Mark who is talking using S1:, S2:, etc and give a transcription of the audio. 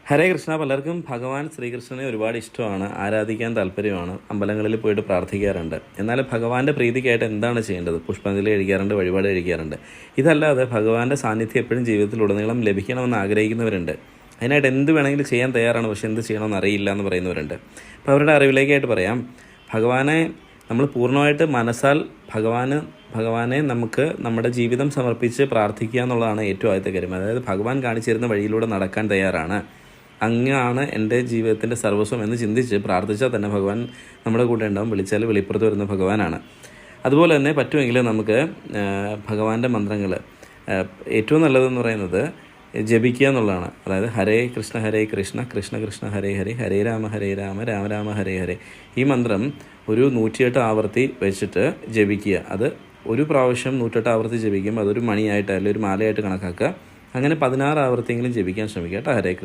S1: ഹരേ കൃഷ്ണ. പലർക്കും ഭഗവാൻ ശ്രീകൃഷ്ണനെ ഒരുപാട് ഇഷ്ടമാണ്, ആരാധിക്കാൻ താല്പര്യമാണ്, അമ്പലങ്ങളിൽ പോയിട്ട് പ്രാർത്ഥിക്കാറുണ്ട്. എന്നാൽ ഭഗവാന്റെ പ്രീതിക്കായിട്ട് എന്താണ് ചെയ്യേണ്ടത്? പുഷ്പാഞ്ജലി കഴിക്കാറുണ്ട്, വഴിപാട് കഴിക്കാറുണ്ട്. ഇതല്ലാതെ ഭഗവാന്റെ സാന്നിധ്യം എപ്പോഴും ജീവിതത്തിലുടനീളം ലഭിക്കണമെന്ന് ആഗ്രഹിക്കുന്നവരുണ്ട്. അതിനായിട്ട് എന്ത് വേണമെങ്കിലും ചെയ്യാൻ തയ്യാറാണ്, പക്ഷെ എന്ത് ചെയ്യണമെന്ന് അറിയില്ല എന്ന് പറയുന്നവരുണ്ട്. അപ്പോൾ അവരുടെ അറിവിലേക്കായിട്ട് പറയാം, ഭഗവാനെ നമ്മൾ പൂർണ്ണമായിട്ട് മനസ്സാൽ ഭഗവാനെ നമുക്ക് നമ്മുടെ ജീവിതം സമർപ്പിച്ച് പ്രാർത്ഥിക്കുക എന്നുള്ളതാണ് ഏറ്റവും ആദ്യത്തെ കാര്യം. അതായത് ഭഗവാൻ കാണിച്ചു തരുന്ന വഴിയിലൂടെ നടക്കാൻ തയ്യാറാണ്, അങ്ങാണ് എൻ്റെ ജീവിതത്തിൻ്റെ സർവസ്വം എന്ന് ചിന്തിച്ച് പ്രാർത്ഥിച്ചാൽ തന്നെ ഭഗവാൻ നമ്മുടെ കൂടെ ഉണ്ടാവും. വിളിച്ചാൽ വെളിപ്പുറത്ത് വരുന്ന ഭഗവാനാണ്. അതുപോലെ തന്നെ പറ്റുമെങ്കിൽ നമുക്ക് ഭഗവാന്റെ മന്ത്രങ്ങൾ ഏറ്റവും നല്ലതെന്ന് പറയുന്നത് ജപിക്കുക എന്നുള്ളതാണ്. അതായത് ഹരേ കൃഷ്ണ കൃഷ്ണ കൃഷ്ണ ഹരേ ഹരേ, ഹരേ രാമ രാമ രാമ ഹരേ ഹരേ. ഈ മന്ത്രം ഒരു 108 ആവർത്തി വെച്ചിട്ട് ജപിക്കുക. അത് ഒരു പ്രാവശ്യം 108 ആവർത്തി ജപിക്കുമ്പോൾ അതൊരു മണിയായിട്ട് അല്ലെങ്കിൽ ഒരു മാലയായിട്ട് കണക്കാക്കുക. അങ്ങനെ 16 ആവർത്തിയെങ്കിലും ജപിക്കാൻ ശ്രമിക്കുക കേട്ടോ. ഹരേ കൃഷ്ണ.